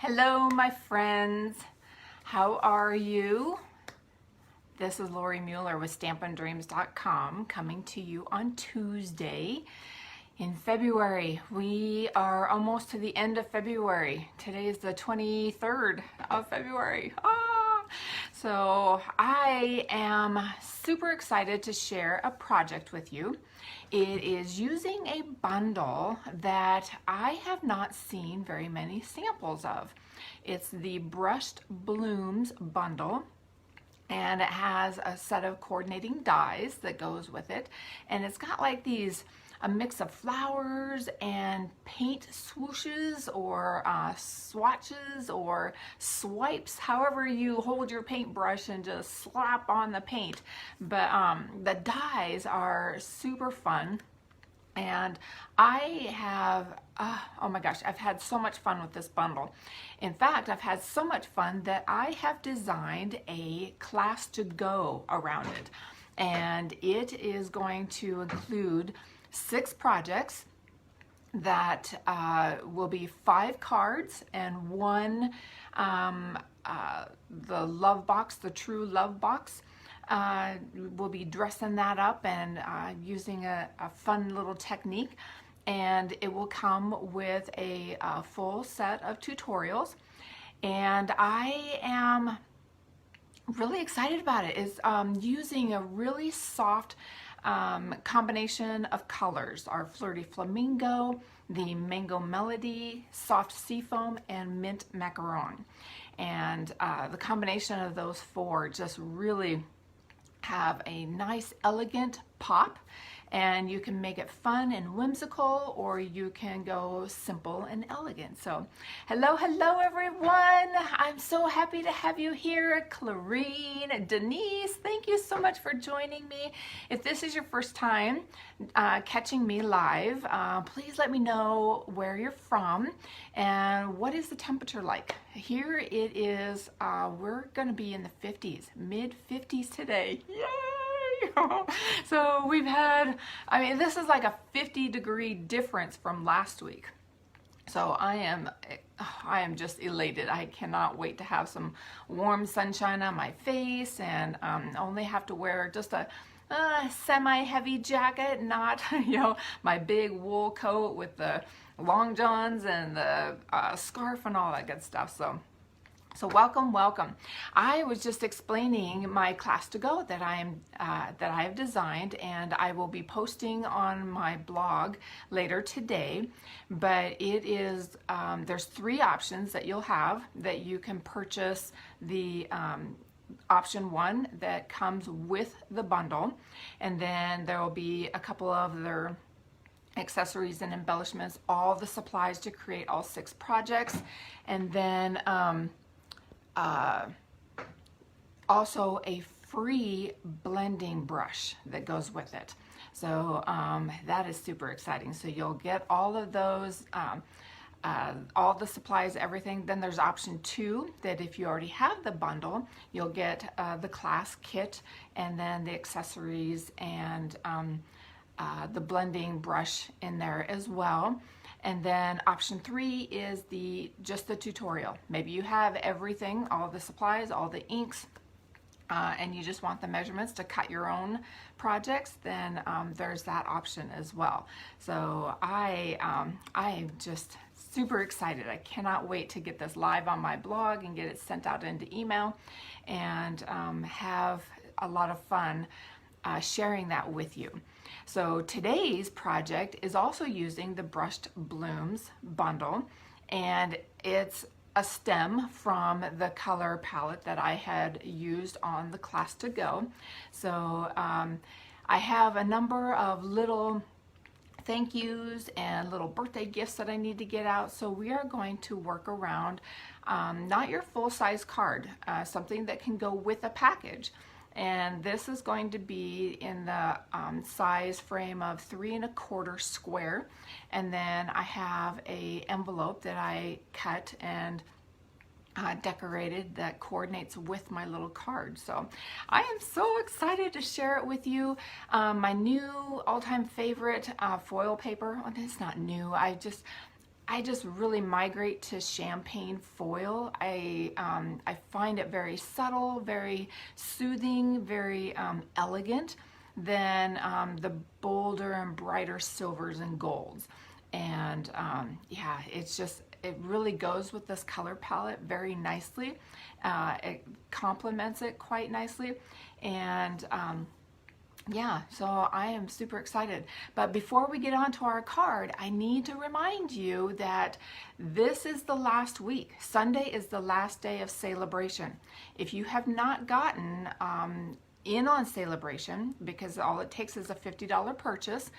Hello, my friends. How are you? This is Lori Mueller with StampinDreams.com coming to you on Tuesday in February. We are almost to the end of February. Today is the 23rd of February. So I am super excited to share a project with you. It is using a bundle that I have not seen very many samples of. It's the Brushed Blooms bundle, and it has a set of coordinating dies that goes with it, and it's got like a mix of flowers and paint swooshes or swatches or swipes, however you hold your paintbrush and just slap on the paint. But the dies are super fun. And I have, oh my gosh, I've had so much fun with this bundle. In fact, I've had so much fun that I have designed a class to go around it. And it is going to include 6 projects that will be 5 cards and 1, the love box, the true love box. We'll be dressing that up and using a fun little technique, and it will come with a full set of tutorials, and I am really excited about it. It's using a really soft combination of colors: our Flirty Flamingo, the Mango Melody, Soft Seafoam, and Mint Macaron. And the combination of those 4 just really have a nice elegant pop, and you can make it fun and whimsical, or you can go simple and elegant. So hello everyone, I'm so happy to have you here. Clarine, Denise, thank you so much for joining me. If this is your first time catching me live, please let me know where you're from and what is the temperature like. Here it is, we're gonna be in the 50s, mid 50s today. Yay! So we've had, I mean, this is like a 50-degree difference from last week. So I am just elated. I cannot wait to have some warm sunshine on my face, and only have to wear just a semi-heavy jacket, not my big wool coat with the long johns and the scarf and all that good stuff. So welcome. I was just explaining my class to go that I have designed, and I will be posting on my blog later today. But it is there's 3 options that you'll have that you can purchase. The option 1 that comes with the bundle, and then there will be a couple of other accessories and embellishments, all the supplies to create all 6 projects, and then also a free blending brush that goes with it. So that is super exciting. So you'll get all of those, all the supplies, everything. Then there's option 2 that if you already have the bundle, you'll get the class kit, and then the accessories and the blending brush in there as well. And then option 3 is just the tutorial. Maybe you have everything, all the supplies, all the inks, and you just want the measurements to cut your own projects, then there's that option as well. So I am just super excited. I cannot wait to get this live on my blog and get it sent out into email, and have a lot of fun sharing that with you. So today's project is also using the Brushed Blooms bundle, and it's a stem from the color palette that I had used on the class to go. So I have a number of little thank yous and little birthday gifts that I need to get out. So we are going to work around not your full-size card, something that can go with a package. And this is going to be in the size frame of 3 1/4 square. And then I have a envelope that I cut and decorated that coordinates with my little card. So I am so excited to share it with you. My new all-time favorite foil paper. Well, it's not new. I just really migrate to champagne foil. I find it very subtle, very soothing, very elegant than the bolder and brighter silvers and golds. And yeah, it really goes with this color palette very nicely. It complements it quite nicely. And yeah, so I am super excited. But before we get on to our card, I need to remind you that this is the last week. Sunday is the last day of Celebration. If you have not gotten in on Celebration, because all it takes is a $50 purchase,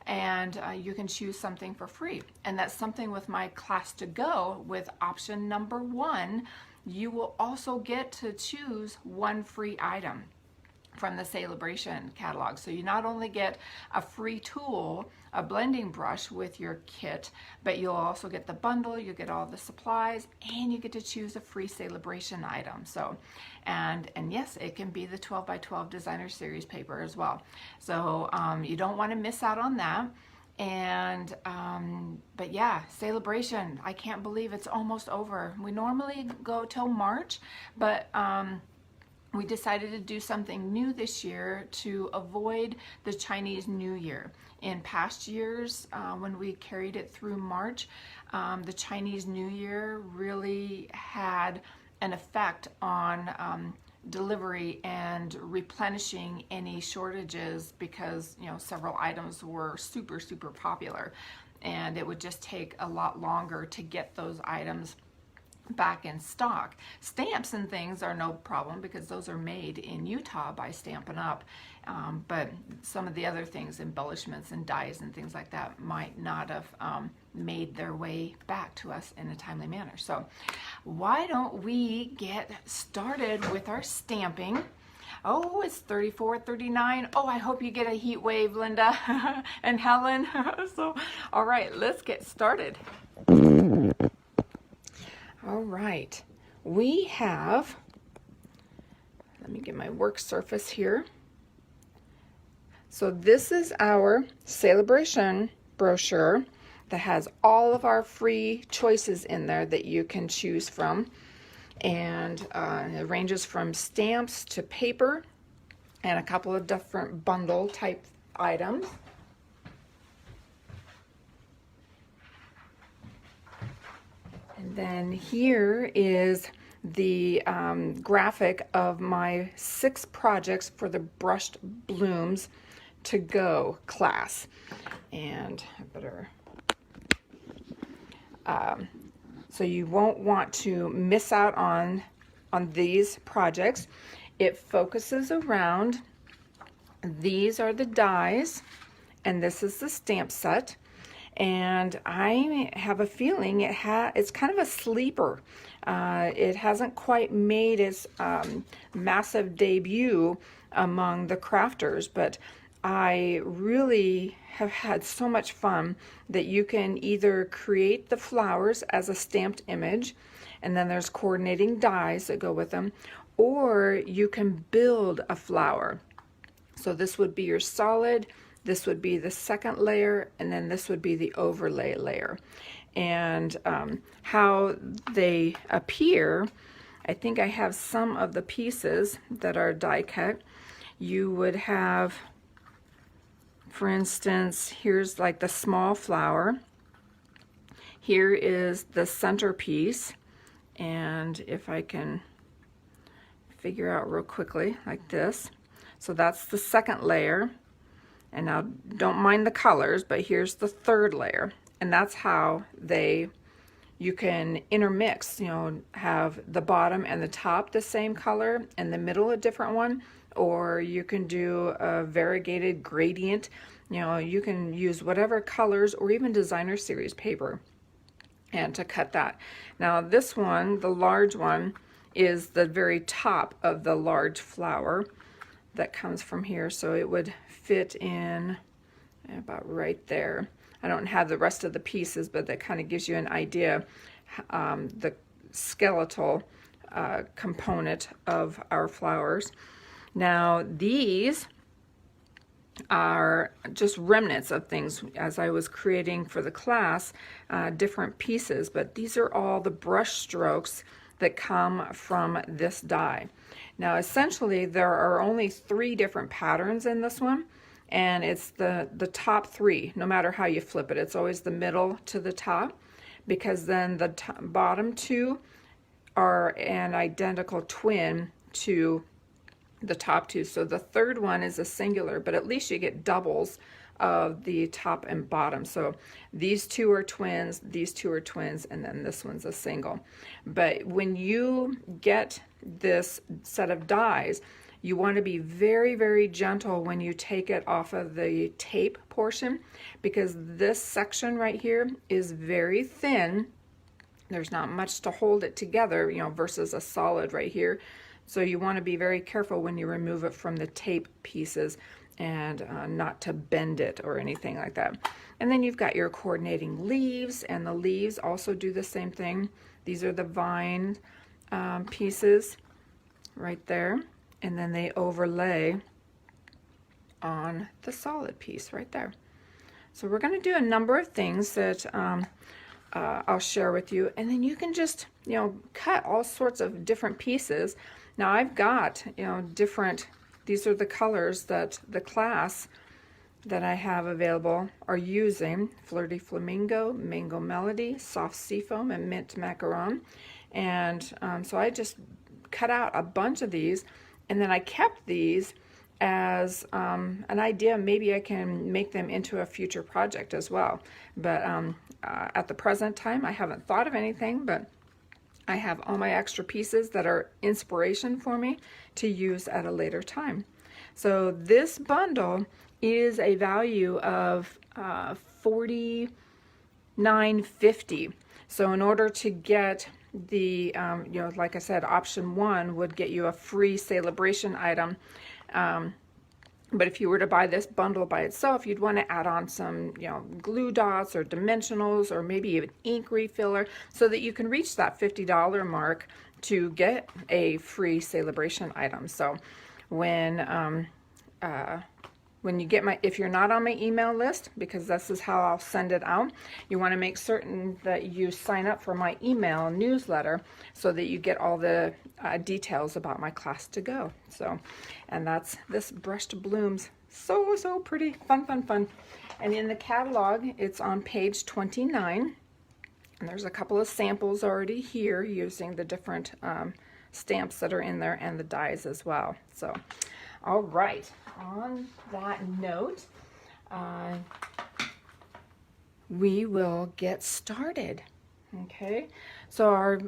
and you can choose something for free. And that's something with my class to go with option number 1. You will also get to choose one free item from the Celebration catalog. So you not only get a free tool, a blending brush with your kit, but you'll also get the bundle, you get all the supplies, and you get to choose a free Celebration item. So, and yes, it can be the 12 by 12 designer series paper as well. So you don't want to miss out on that. And but yeah, Celebration, I can't believe it's almost over. We normally go till March, but we decided to do something new this year to avoid the Chinese New Year. In past years, when we carried it through March, the Chinese New Year really had an effect on delivery and replenishing any shortages, because several items were super popular, and it would just take a lot longer to get those items back in stock. Stamps and things are no problem because those are made in Utah by Stampin' Up. But some of the other things, embellishments and dies and things like that, might not have made their way back to us in a timely manner. So why don't we get started with our stamping? Oh, it's 34:39. Oh, I hope you get a heat wave, Linda and Helen. So, all right, let's get started. All right, we have, let me get my work surface here. So this is our Celebration brochure that has all of our free choices in there that you can choose from. And it ranges from stamps to paper and a couple of different bundle type items. And then here is the graphic of my 6 projects for the Brushed Blooms to Go class. And I better, so you won't want to miss out on these projects. It focuses around, these are the dies, and this is the stamp set. And I have a feeling it's kind of a sleeper. It hasn't quite made its massive debut among the crafters, but I really have had so much fun that you can either create the flowers as a stamped image, and then there's coordinating dies that go with them, or you can build a flower. So this would be your solid, this would be the second layer, and then this would be the overlay layer. And how they appear, I think I have some of the pieces that are die cut. You would have, for instance, here's like the small flower. Here is the centerpiece. And if I can figure out real quickly, like this. So that's the second layer. And now don't mind the colors, but here's the third layer. And that's how you can intermix, have the bottom and the top the same color and the middle a different one, or you can do a variegated gradient. You can use whatever colors or even designer series paper and to cut that. Now this one, the large one, is the very top of the large flower that comes from here, so it would fit in about right there. I don't have the rest of the pieces, but that kind of gives you an idea, the skeletal component of our flowers. Now these are just remnants of things as I was creating for the class, different pieces, but these are all the brush strokes that come from this die. Now essentially there are only 3 different patterns in this one, and it's the top 3, no matter how you flip it. It's always the middle to the top, because then the bottom 2 are an identical twin to the top 2. So the third one is a singular, but at least you get doubles of the top and bottom. So these 2 are twins, these 2 are twins, and then this one's a single. But when you get this set of dies, you want to be very, very gentle when you take it off of the tape portion, because this section right here is very thin. There's not much to hold it together, you know, versus a solid right here. So you want to be very careful when you remove it from the tape pieces, and not to bend it or anything like that. And then you've got your coordinating leaves, and the leaves also do the same thing. These are the vine pieces right there, and then they overlay on the solid piece right there. So we're going to do a number of things that I'll share with you, and then you can just, you know, cut all sorts of different pieces. Now I've got, you know, different, these are the colors that the class that I have available are using: Flirty Flamingo, Mango Melody, Soft Seafoam, and Mint Macaron. And so I just cut out a bunch of these, and then I kept these as an idea. Maybe I can make them into a future project as well. But at the present time, I haven't thought of anything, but I have all my extra pieces that are inspiration for me to use at a later time. So this bundle is a value of $49.50. So in order to get the, you know, like I said, option 1 would get you a free celebration item. But if you were to buy this bundle by itself, you'd want to add on some, you know, glue dots or dimensionals, or maybe an ink refiller, so that you can reach that $50 mark to get a free celebration item. So when you get if you're not on my email list, because this is how I'll send it out, you want to make certain that you sign up for my email newsletter so that you get all the details about my class to go. So, and that's this Brushed Blooms. So pretty, fun. And in the catalog, it's on page 29, and there's a couple of samples already here using the different stamps that are in there and the dies as well. So, all right. On that note, we will get started. Okay, so our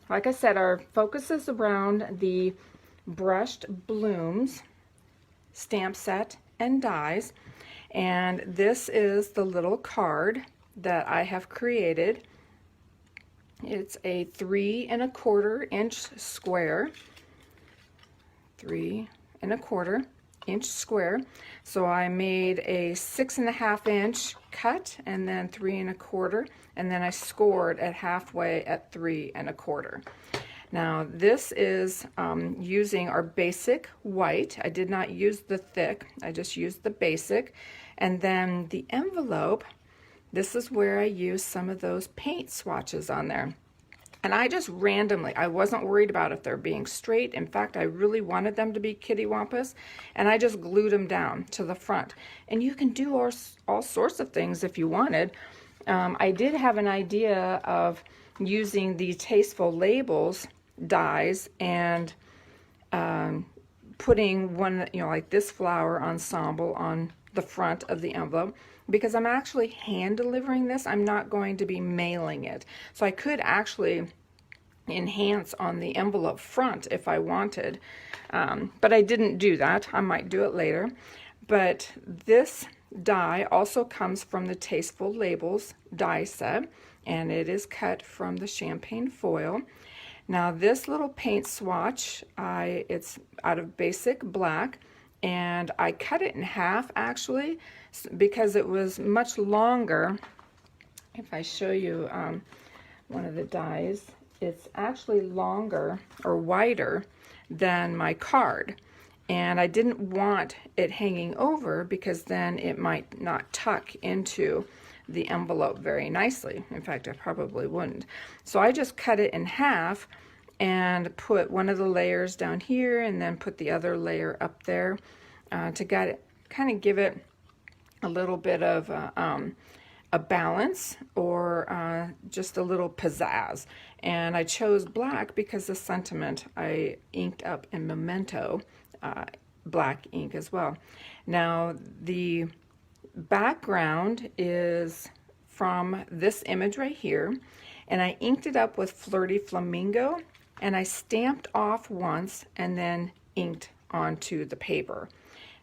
like I said, our focus is around the Brushed Blooms stamp set and dies, and this is the little card that I have created. It's a 3 1/4 inch square, 3 1/4 inch square. So I made a 6 1/2 inch cut, and then 3 1/4, and then I scored at halfway at 3 1/4. Now this is using our basic white. I did not use the thick, I just used the basic. And then the envelope, this is where I used some of those paint swatches on there. And I just randomly, I wasn't worried about if they're being straight. In fact, I really wanted them to be kittywampus, and I just glued them down to the front. And you can do all sorts of things if you wanted. I did have an idea of using the Tasteful Labels dies and putting one, you know, like this flower ensemble on the front of the envelope, because I'm actually hand delivering this. I'm not going to be mailing it. So I could actually enhance on the envelope front if I wanted, but I didn't do that. I might do it later. But this die also comes from the Tasteful Labels die set, and it is cut from the champagne foil. Now this little paint swatch, it's out of basic black, and I cut it in half actually, because it was much longer. If I show you one of the dies, it's actually longer or wider than my card. And I didn't want it hanging over because then it might not tuck into the envelope very nicely. In fact, I probably wouldn't. So I just cut it in half and put one of the layers down here and then put the other layer up there to kind of give it a little bit of a balance, or just a little pizzazz. And I chose black because the sentiment I inked up in Memento black ink as well. Now the background is from this image right here, and I inked it up with Flirty Flamingo, and I stamped off once and then inked onto the paper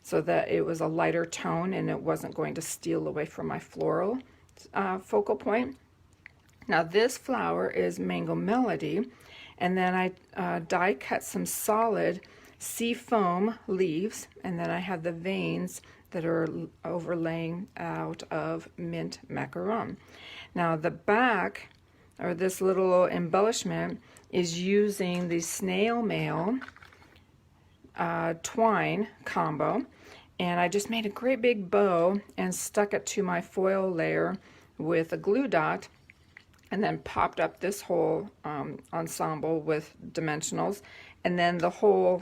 so that it was a lighter tone and it wasn't going to steal away from my floral focal point. Now this flower is Mango Melody, and then I die cut some solid sea foam leaves, and then I have the veins that are overlaying out of mint macaron. Now the back, or this little embellishment, is using the snail mail twine combo, and I just made a great big bow and stuck it to my foil layer with a glue dot, and then popped up this whole ensemble with dimensionals, and then the whole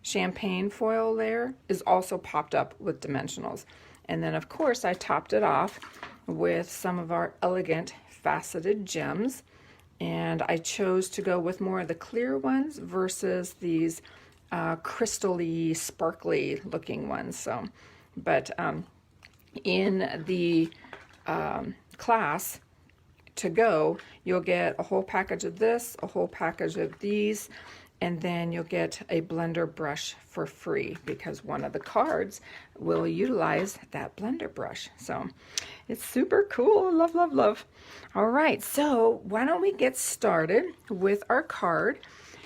champagne foil layer is also popped up with dimensionals. And then of course I topped it off with some of our elegant faceted gems, and I chose to go with more of the clear ones versus these crystally sparkly looking ones. So but in the class to go, you'll get a whole package of this, a whole package of these, and then you'll get a blender brush for free because one of the cards will utilize that blender brush. So it's super cool. Love, love, love. All right, so why don't we get started with our card?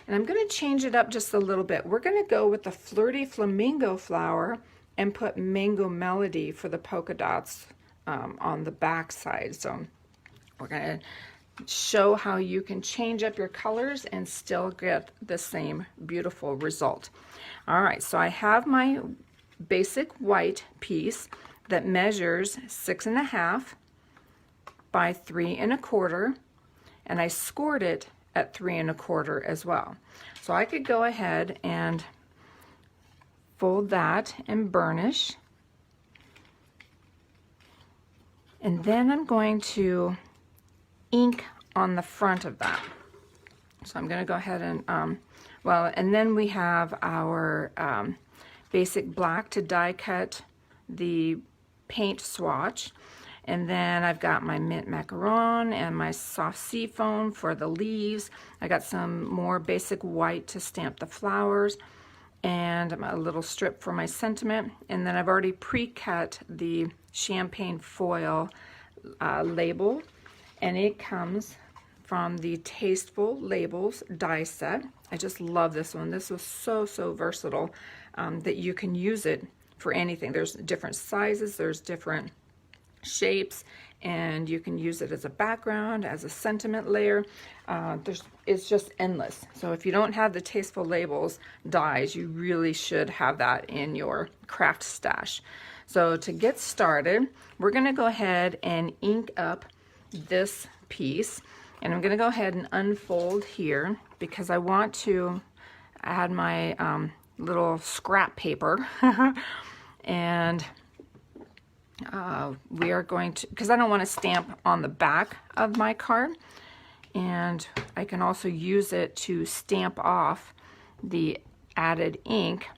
And I'm going to change it up just a little bit. We're going to go with the Flirty Flamingo flower and put Mango Melody for the polka dots on the back side. So we're going to show how you can change up your colors and still get the same beautiful result. All right, so I have my basic white piece that measures 6.5 by 3 1/4, and I scored it at 3 1/4 as well. So I could go ahead and fold that and burnish, and then I'm going to ink on the front of that. So I'm going to go ahead and and then we have our basic black to die cut the paint swatch, and then I've got my mint macaron and my soft sea foam for the leaves. I got some more basic white to stamp the flowers, and a little strip for my sentiment, and then I've already pre-cut the champagne foil label, and it comes from the Tasteful Labels die set. I just love this one. This was so versatile that you can use it for anything. There's different sizes, there's different shapes, and you can use it as a background, as a sentiment layer. It's just endless. So if you don't have the Tasteful Labels dies, you really should have that in your craft stash. So to get started, we're going to go ahead and ink up this piece, and I'm going to go ahead and unfold here because I want to add my little scrap paper and we are going to, because I don't want to stamp on the back of my card, and I can also use it to stamp off the added ink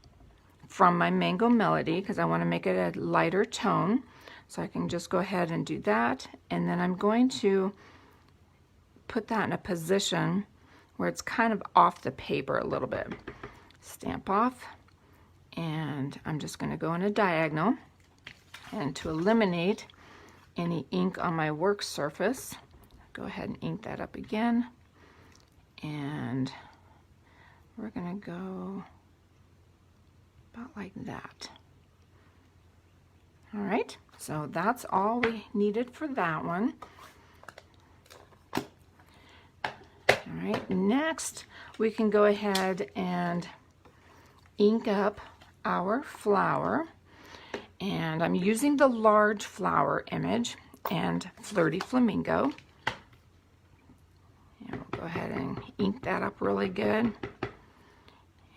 from my Mango Melody because I want to make it a lighter tone. So I can just go ahead and do that, and then I'm going to put that in a position where it's kind of off the paper a little bit. Stamp off, and I'm just going to go in a diagonal, and to eliminate any ink on my work surface, go ahead and ink that up again, and we're going to go about like that. All right, so that's all we needed for that one. All right, next we can go ahead and ink up our flower, and I'm using the large flower image and Flirty Flamingo. And we'll go ahead and ink that up really good,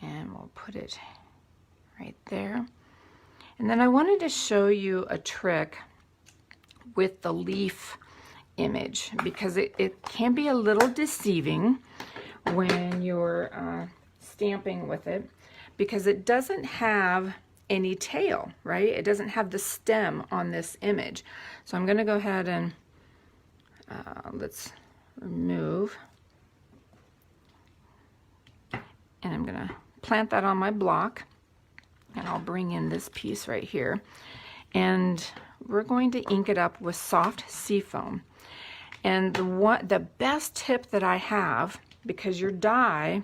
and we'll put it right there. And then I wanted to show you a trick with the leaf image, because it can be a little deceiving when you're stamping with it, because it doesn't have any tail, right? It doesn't have the stem on this image. So I'm going to go ahead and let's remove, and I'm going to plant that on my block, and I'll bring in this piece right here, and we're going to ink it up with soft seafoam. And the best tip that I have, because your die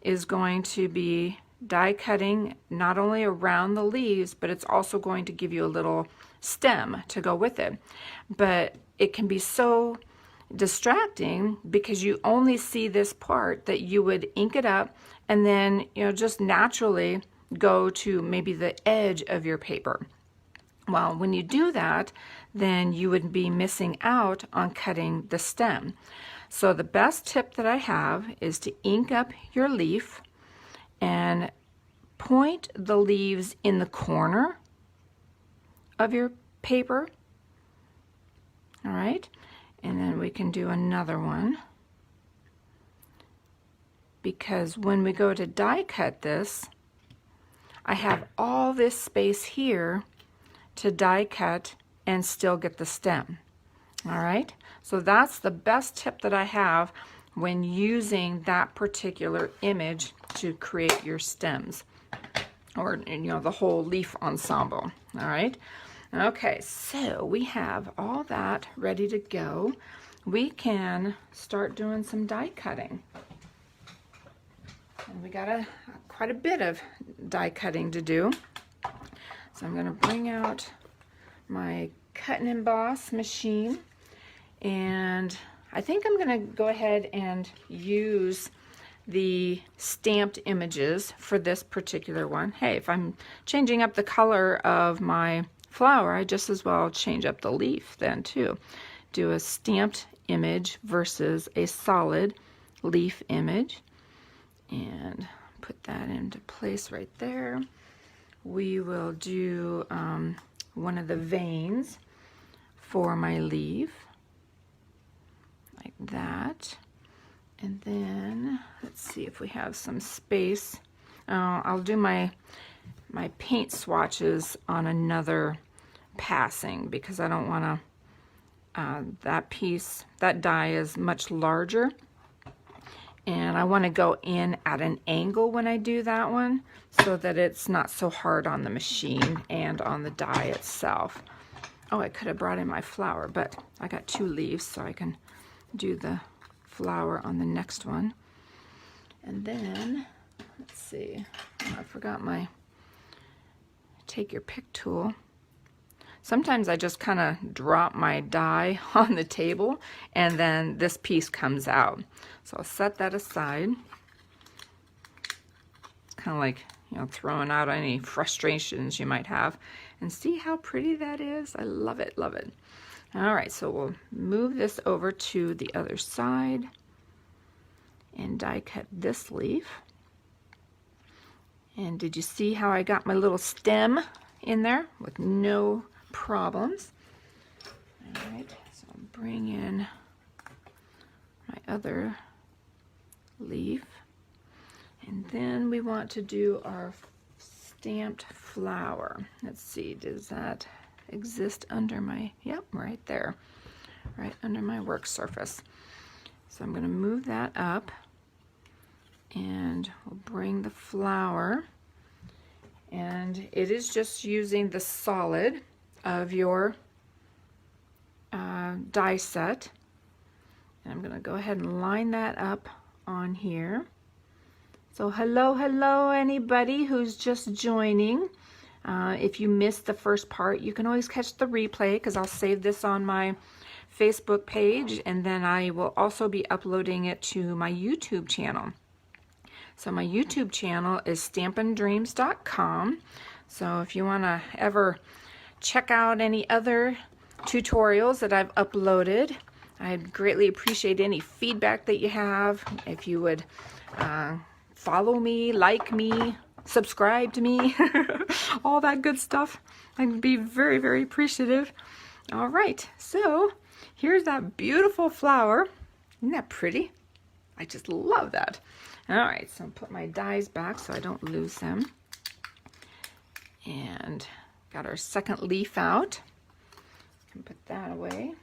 is going to be die cutting not only around the leaves, but it's also going to give you a little stem to go with it. But it can be so distracting because you only see this part, that you would ink it up and then, you know, just naturally go to maybe the edge of your paper. Well, when you do that, then you would be missing out on cutting the stem. So the best tip that I have is to ink up your leaf and point the leaves in the corner of your paper. All right, and then we can do another one, because when we go to die cut this, I have all this space here to die cut and still get the stem. All right, so that's the best tip that I have when using that particular image to create your stems, or, you know, the whole leaf ensemble. All right, okay, so we have all that ready to go. We can start doing some die cutting, and we got quite a bit of die cutting to do. So I'm going to bring out my cut and emboss machine, and I think I'm going to go ahead and use the stamped images for this particular one. Hey, if I'm changing up the color of my flower, I just as well change up the leaf then too. Do a stamped image versus a solid leaf image, and put that into place right there. We will do one of the veins for my leaf, like that. And then let's see if we have some space. I'll do my paint swatches on another passing, because I don't want to, that die is much larger, and I want to go in at an angle when I do that one, so that it's not so hard on the machine and on the die itself. Oh, I could have brought in my flower, but I got 2 leaves, so I can do the flower on the next one. And then, let's see, I forgot my take your pick tool. Sometimes I just kind of drop my die on the table, and then this piece comes out. So I'll set that aside. It's kind of like, you know, throwing out any frustrations you might have. And see how pretty that is? I love it, love it. All right, so we'll move this over to the other side and die cut this leaf. And did you see how I got my little stem in there with no problems? All right, so I'll bring in my other leaf. And then we want to do our stamped flower. Let's see, does that exist under my, yep, right there, right under my work surface. So I'm going to move that up, and we'll bring the flower, and it is just using the solid of your die set. And I'm going to go ahead and line that up on here. So hello anybody who's just joining. If you missed the first part, you can always catch the replay, because I'll save this on my Facebook page, and then I will also be uploading it to my YouTube channel. So my YouTube channel is stampindreams.com. So if you want to ever check out any other tutorials that I've uploaded, I'd greatly appreciate any feedback that you have. If you would follow me, like me, subscribe to me, all that good stuff, I'd be very, very appreciative. All right, so here's that beautiful flower. Isn't that pretty? I just love that. All right, so I'll put my dies back so I don't lose them. And got our second leaf out. Can put that away.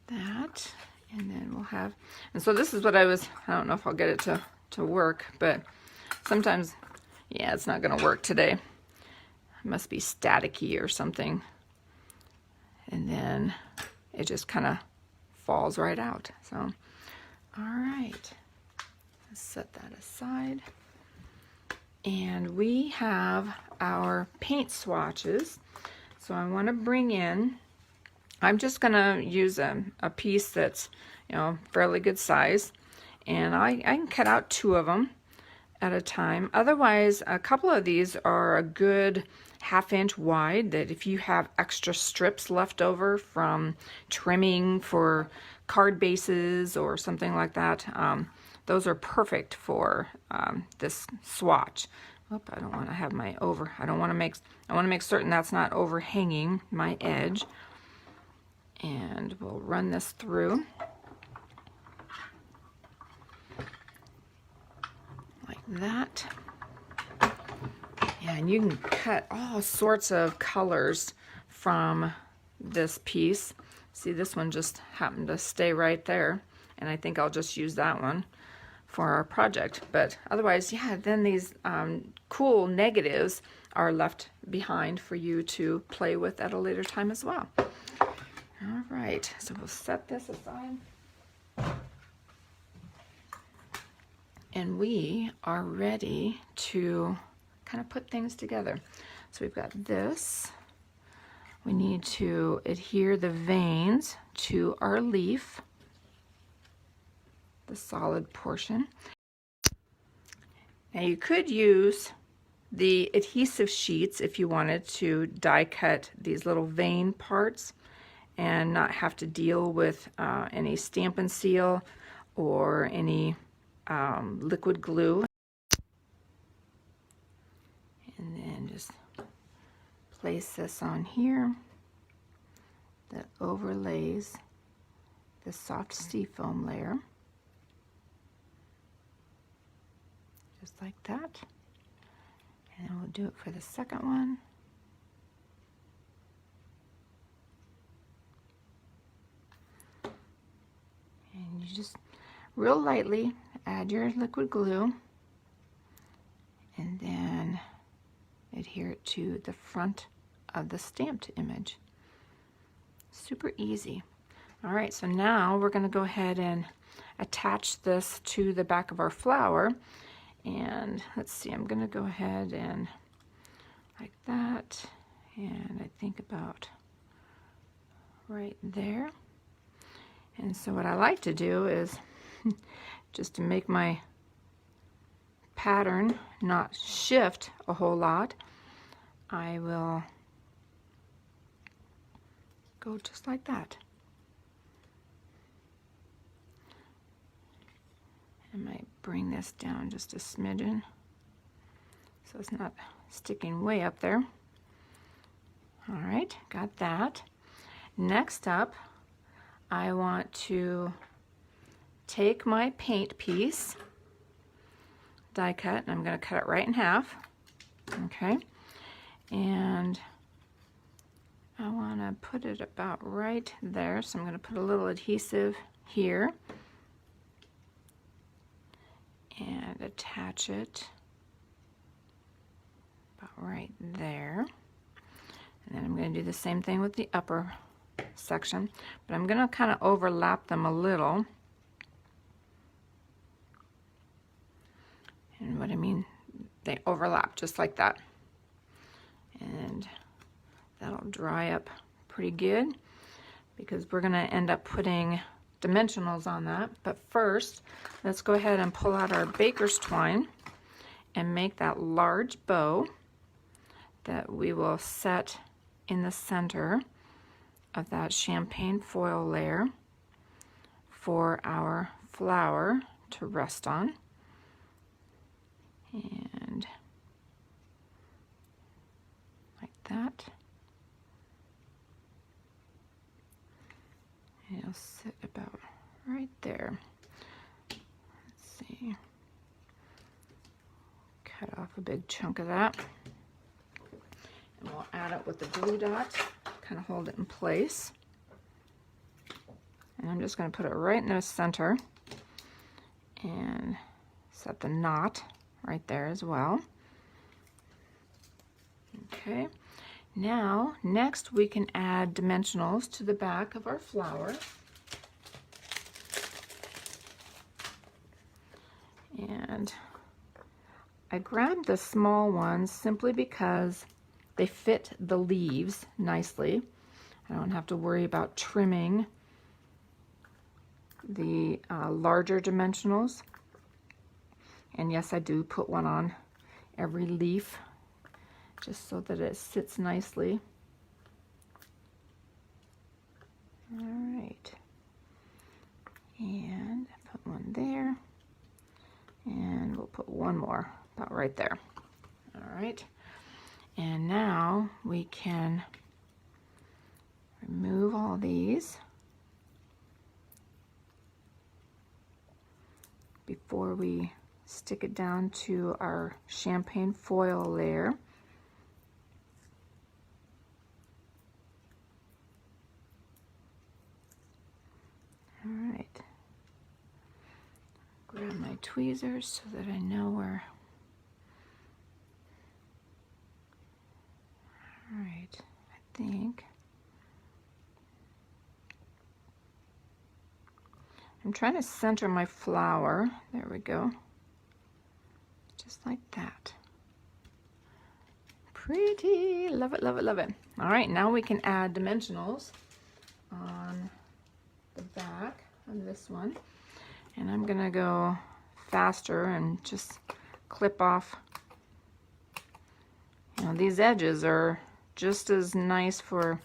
That, and then we'll have, and so this is what I don't know if I'll get it to work, but sometimes, yeah, it's not gonna work today. It must be staticky or something. And then it just kind of falls right out. So, all right, let's set that aside. And we have our paint swatches. So I want to bring in, I'm just going to use a piece that's, fairly good size. And I can cut out 2 of them at a time. Otherwise, a couple of these are a good 1/2 inch wide, that if you have extra strips left over from trimming for card bases or something like that, those are perfect for this swatch. Oop, I don't want to have my I want to make certain that's not overhanging my edge. And we'll run this through like that. And you can cut all sorts of colors from this piece. See, this one just happened to stay right there, and I think I'll just use that one for our project. But otherwise, yeah, then these cool negatives are left behind for you to play with at a later time as well. All right, so we'll set this aside. And we are ready to kind of put things together. So we've got this. We need to adhere the veins to our leaf, the solid portion. Now you could use the adhesive sheets if you wanted to die cut these little vein parts and not have to deal with any Stampin' Seal or any liquid glue. And then just place this on here that overlays the soft seafoam layer, just like that. And then we'll do it for the second one. And you just real lightly add your liquid glue and then adhere it to the front of the stamped image. Super easy. All right, so now we're going to go ahead and attach this to the back of our flower. And let's see, I'm going to go ahead and like that, and I think about right there. And so what I like to do is just to make my pattern not shift a whole lot, I will go just like that. I might bring this down just a smidgen so it's not sticking way up there. All right, got that. Next up, I want to take my paint piece, die cut, and I'm going to cut it right in half. Okay, and I want to put it about right there, so I'm going to put a little adhesive here and attach it about right there. And then I'm going to do the same thing with the upper section, but I'm going to kind of overlap them a little. And what I mean, they overlap just like that. And that'll dry up pretty good because we're going to end up putting dimensionals on that. But first, let's go ahead and pull out our baker's twine and make that large bow that we will set in the center of that champagne foil layer for our flower to rest on. And like that. And it'll sit about right there. Let's see. Cut off a big chunk of that. And we'll add it with the glue dot, kind of hold it in place. And I'm just going to put it right in the center and set the knot right there as well. Okay, now next we can add dimensionals to the back of our flower. And I grabbed the small ones simply because they fit the leaves nicely. I don't have to worry about trimming the larger dimensionals. And yes, I do put one on every leaf just so that it sits nicely. All right. And put one there. And we'll put one more about right there. All right. And now we can remove all these before we stick it down to our champagne foil layer. All right. Grab my tweezers so that I know where. All right, I think I'm trying to center my flower. There we go. Just like that. Pretty. Love it, love it, love it. All right, now we can add dimensionals on the back of this one. And I'm gonna go faster and just clip off. You know, these edges are just as nice for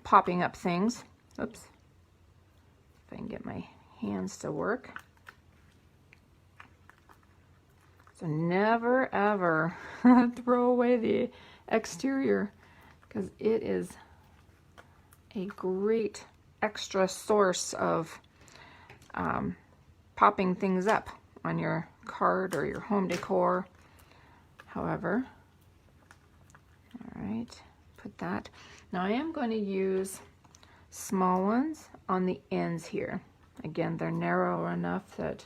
popping up things. Oops. If I can get my hands to work. So never ever throw away the exterior because it is a great extra source of popping things up on your card or your home decor. However, all right, put that. Now I am going to use small ones on the ends here. Again, they're narrow enough that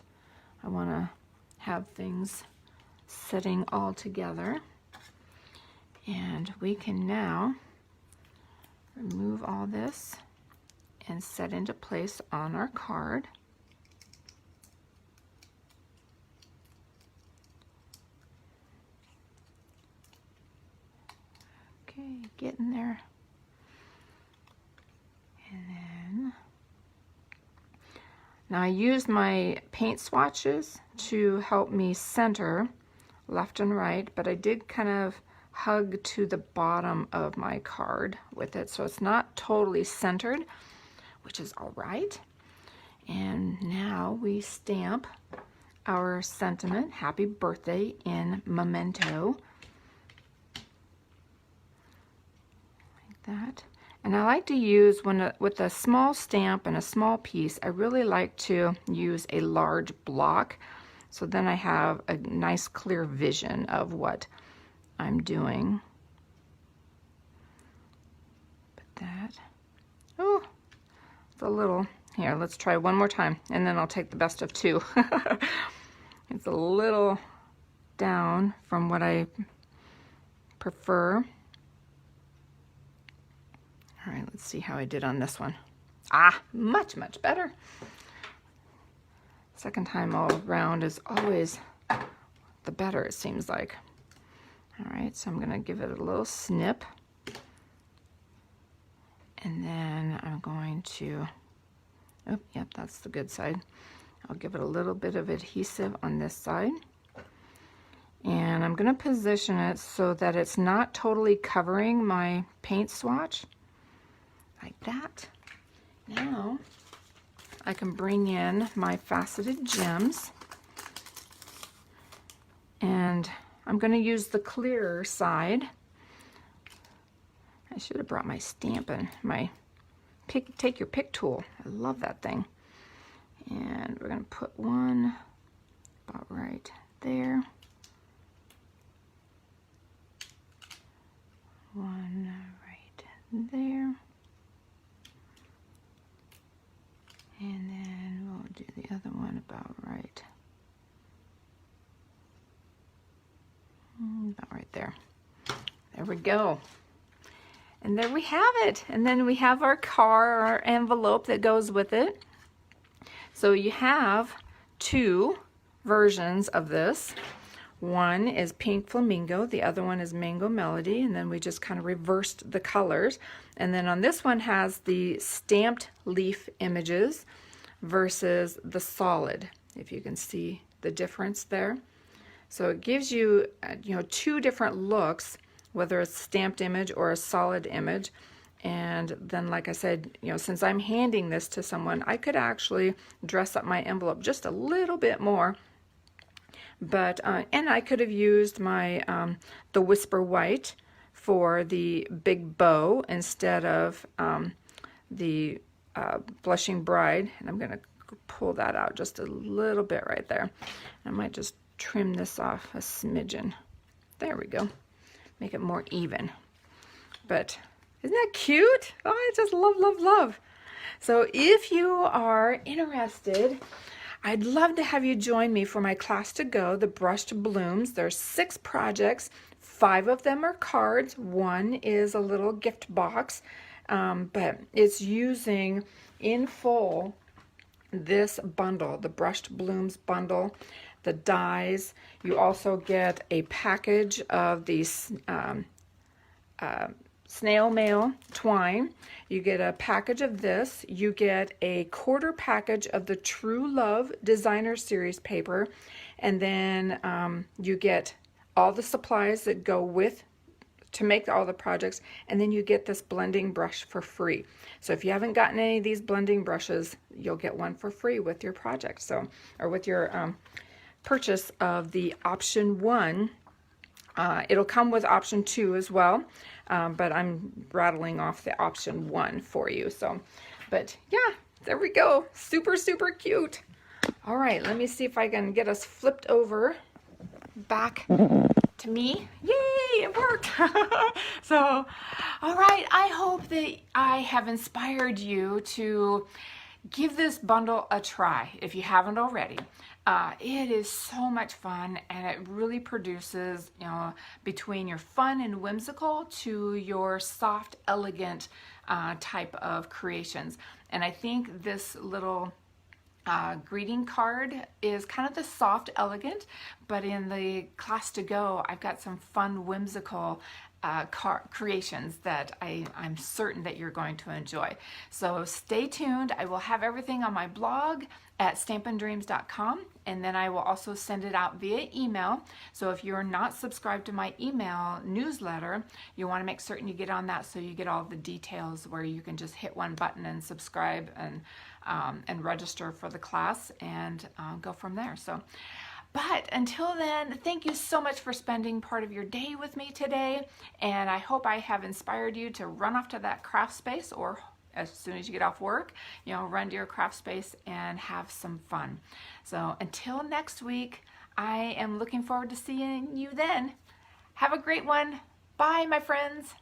I want to have things sitting all together. And we can now remove all this and set into place on our card. Okay, getting there. And then, now I used my paint swatches to help me center left and right, but I did kind of hug to the bottom of my card with it, so it's not totally centered, which is all right. And now we stamp our sentiment, happy birthday, in Memento. Like that. And I like to use, with a small stamp and a small piece, I really like to use a large block. So then I have a nice clear vision of what I'm doing. Put that. Oh, it's a little, here, let's try one more time. And then I'll take the best of two. It's a little down from what I prefer. All right, let's see how I did on this one. Ah, much, much better. Second time all around is always the better, it seems like. All right, so I'm gonna give it a little snip. And then I'm going to, Oh, yep, that's the good side. I'll give it a little bit of adhesive on this side. And I'm going to position it so that it's not totally covering my paint swatch, like that. Now, I can bring in my faceted gems. And I'm going to use the clearer side. I should have brought my Stampin', my take your pick tool. I love that thing. And we're going to put one about right there. One right there. And then we'll do the other one about right there. There we go. And there we have it. And then we have our card, our envelope that goes with it. So you have two versions of this. One is Pink Flamingo, the other one is Mango Melody, and then we just kind of reversed the colors. And then on this one has the stamped leaf images versus the solid, if you can see the difference there. So it gives you, two different looks, whether it's a stamped image or a solid image. And then, like I said, since I'm handing this to someone, I could actually dress up my envelope just a little bit more. But, and I could have used my, the Whisper White for the big bow instead of the Blushing Bride. And I'm going to pull that out just a little bit right there. I might just trim this off a smidgen. There we go. Make it more even. But isn't that cute? Oh, I just love, love, love. So if you are interested, I'd love to have you join me for my class to go, the Brushed Blooms. There's 6 projects. 5 of them are cards. 1 is a little gift box, but it's using in full this bundle, the Brushed Blooms bundle, the dies. You also get a package of these snail mail twine. You get a package of this. You get a quarter package of the True Love Designer Series paper. And then you get all the supplies that go with to make all the projects. And then you get this blending brush for free. So if you haven't gotten any of these blending brushes, you'll get one for free with your project. So, or with your purchase of the option 1. It'll come with option 2 as well, but I'm rattling off the option 1 for you. So, but yeah, there we go. Super, super cute. All right, let me see if I can get us flipped over back to me. Yay, it worked. So, all right, I hope that I have inspired you to give this bundle a try if you haven't already. It is so much fun, and it really produces, between your fun and whimsical to your soft, elegant type of creations. And I think this little greeting card is kind of the soft, elegant, but in the class to go, I've got some fun, whimsical creations that I'm certain that you're going to enjoy. So stay tuned. I will have everything on my blog at stampindreams.com, and then I will also send it out via email. So if you're not subscribed to my email newsletter, you want to make certain you get on that so you get all the details where you can just hit one button and subscribe and register for the class and go from there. So. But until then, thank you so much for spending part of your day with me today. And I hope I have inspired you to run off to that craft space, or as soon as you get off work, run to your craft space and have some fun. So until next week, I am looking forward to seeing you then. Have a great one. Bye, my friends.